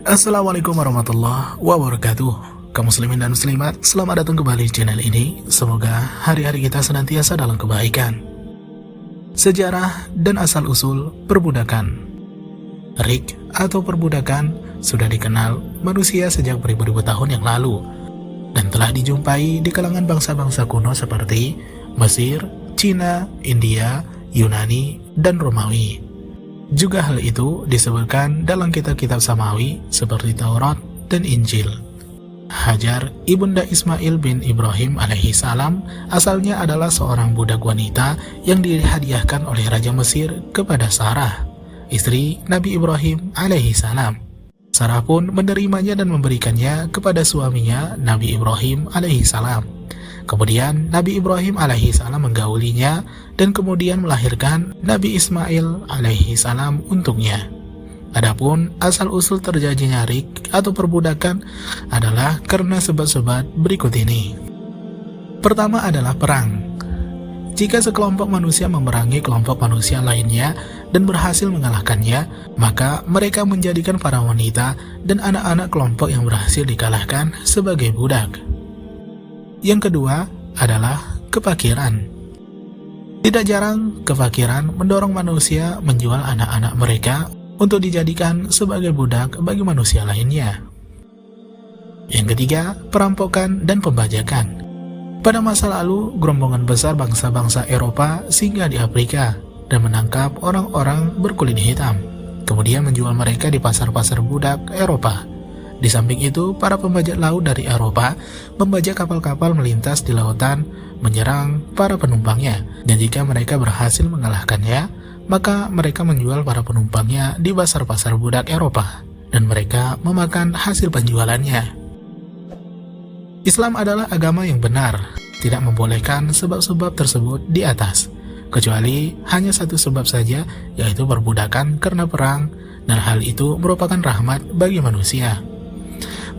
Assalamualaikum warahmatullahi wabarakatuh. Kaum muslimin dan muslimat, selamat datang kembali di channel ini. Semoga hari-hari kita senantiasa dalam kebaikan. Sejarah dan asal-usul perbudakan. Rik atau perbudakan sudah dikenal manusia sejak beribu-ribu tahun yang lalu dan telah dijumpai di kalangan bangsa-bangsa kuno seperti Mesir, Cina, India, Yunani, dan Romawi. Juga hal itu disebutkan dalam kitab-kitab Samawi seperti Taurat dan Injil. Hajar ibunda Ismail bin Ibrahim alaihi salam asalnya adalah seorang budak wanita yang dihadiahkan oleh Raja Mesir kepada Sarah, istri Nabi Ibrahim alaihi salam. Sarah pun menerimanya dan memberikannya kepada suaminya Nabi Ibrahim alaihi salam. Kemudian Nabi Ibrahim alaihi salam menggaulinya dan kemudian melahirkan Nabi Ismail alaihi salam untuknya. Adapun asal-usul terjadinya rik atau perbudakan adalah karena sebab-sebab berikut ini. Pertama adalah perang. Jika sekelompok manusia memerangi kelompok manusia lainnya dan berhasil mengalahkannya, maka mereka menjadikan para wanita dan anak-anak kelompok yang berhasil dikalahkan sebagai budak. Yang kedua adalah kefakiran. Tidak jarang kefakiran mendorong manusia menjual anak-anak mereka untuk dijadikan sebagai budak bagi manusia lainnya. Yang ketiga, perampokan dan pembajakan. Pada masa lalu, gerombongan besar bangsa-bangsa Eropa singgah di Afrika dan menangkap orang-orang berkulit hitam, kemudian menjual mereka di pasar-pasar budak Eropa. Di samping itu, para pembajak laut dari Eropa membajak kapal-kapal melintas di lautan, menyerang para penumpangnya, dan jika mereka berhasil mengalahkannya, maka mereka menjual para penumpangnya di pasar-pasar budak Eropa, dan mereka memakan hasil penjualannya. Islam adalah agama yang benar, tidak membolehkan sebab-sebab tersebut di atas, kecuali hanya satu sebab saja, yaitu perbudakan karena perang, dan hal itu merupakan rahmat bagi manusia.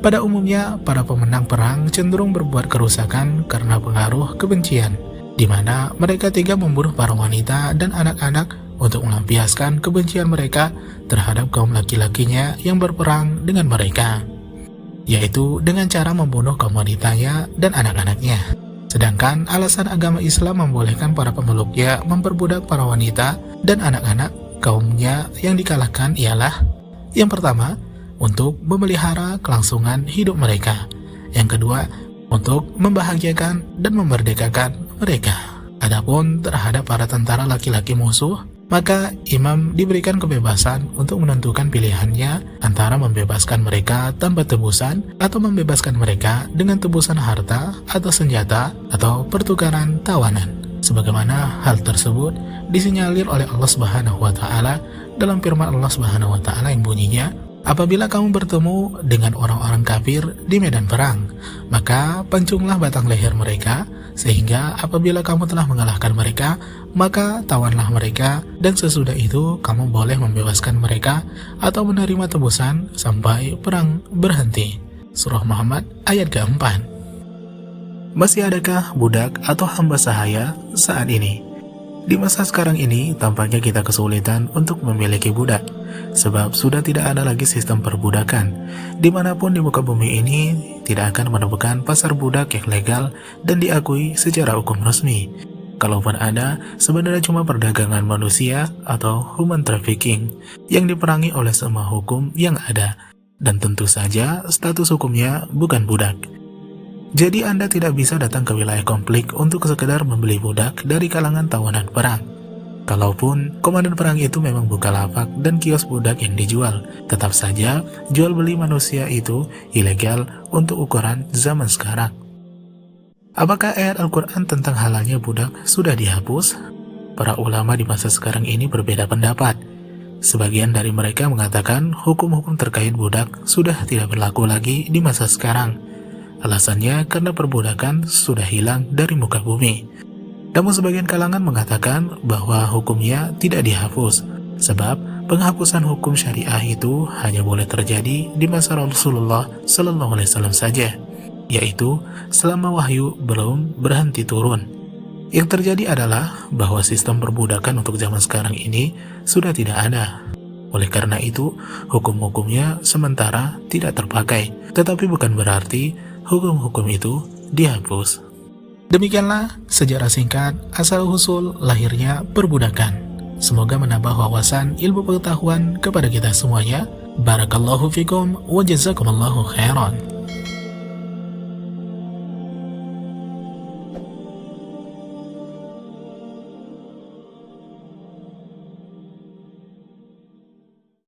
Pada umumnya, para pemenang perang cenderung berbuat kerusakan karena pengaruh kebencian, di mana mereka tega membunuh para wanita dan anak-anak untuk melampiaskan kebencian mereka terhadap kaum laki-lakinya yang berperang dengan mereka, yaitu dengan cara membunuh kaum wanitanya dan anak-anaknya. Sedangkan alasan agama Islam membolehkan para pemeluknya memperbudak para wanita dan anak-anak kaumnya yang dikalahkan ialah: yang pertama, untuk memelihara kelangsungan hidup mereka. Yang kedua, untuk membahagiakan dan memerdekakan mereka. Adapun terhadap para tentara laki-laki musuh, maka imam diberikan kebebasan untuk menentukan pilihannya antara membebaskan mereka tanpa tebusan atau membebaskan mereka dengan tebusan harta atau senjata atau pertukaran tawanan. Sebagaimana hal tersebut disinyalir oleh Allah Subhanahu wa taala dalam firman Allah Subhanahu wa taala yang bunyinya, "Apabila kamu bertemu dengan orang-orang kafir di medan perang, maka pancunglah batang leher mereka, sehingga apabila kamu telah mengalahkan mereka, maka tawanlah mereka, dan sesudah itu kamu boleh membebaskan mereka atau menerima tebusan sampai perang berhenti." Surah Muhammad ayat keempat. Masih adakah budak atau hamba sahaya saat ini? Di masa sekarang ini, tampaknya kita kesulitan untuk memiliki budak, sebab sudah tidak ada lagi sistem perbudakan. Dimanapun di muka bumi ini, tidak akan menemukan pasar budak yang legal dan diakui secara hukum resmi. Kalaupun ada, sebenarnya cuma perdagangan manusia atau human trafficking yang diperangi oleh semua hukum yang ada, dan tentu saja status hukumnya bukan budak. Jadi Anda tidak bisa datang ke wilayah konflik untuk sekedar membeli budak dari kalangan tawanan perang. Kalaupun komandan perang itu memang buka lapak dan kios budak yang dijual, tetap saja jual beli manusia itu ilegal untuk ukuran zaman sekarang. Apakah ayat Al-Quran tentang halalnya budak sudah dihapus? Para ulama di masa sekarang ini berbeda pendapat. Sebagian dari mereka mengatakan hukum-hukum terkait budak sudah tidak berlaku lagi di masa sekarang. Alasannya karena perbudakan sudah hilang dari muka bumi. Namun sebagian kalangan mengatakan bahwa hukumnya tidak dihapus, sebab penghapusan hukum syariah itu hanya boleh terjadi di masa Rasulullah SAW saja, yaitu selama wahyu belum berhenti turun. Yang terjadi adalah bahwa sistem perbudakan untuk zaman sekarang ini sudah tidak ada. Oleh karena itu, hukum-hukumnya sementara tidak terpakai, tetapi bukan berarti hukum-hukum itu dihapus. Demikianlah sejarah singkat asal-usul lahirnya perbudakan. Semoga menambah wawasan ilmu pengetahuan kepada kita semuanya. Barakallahu fikum wa jazakumullahu khairan.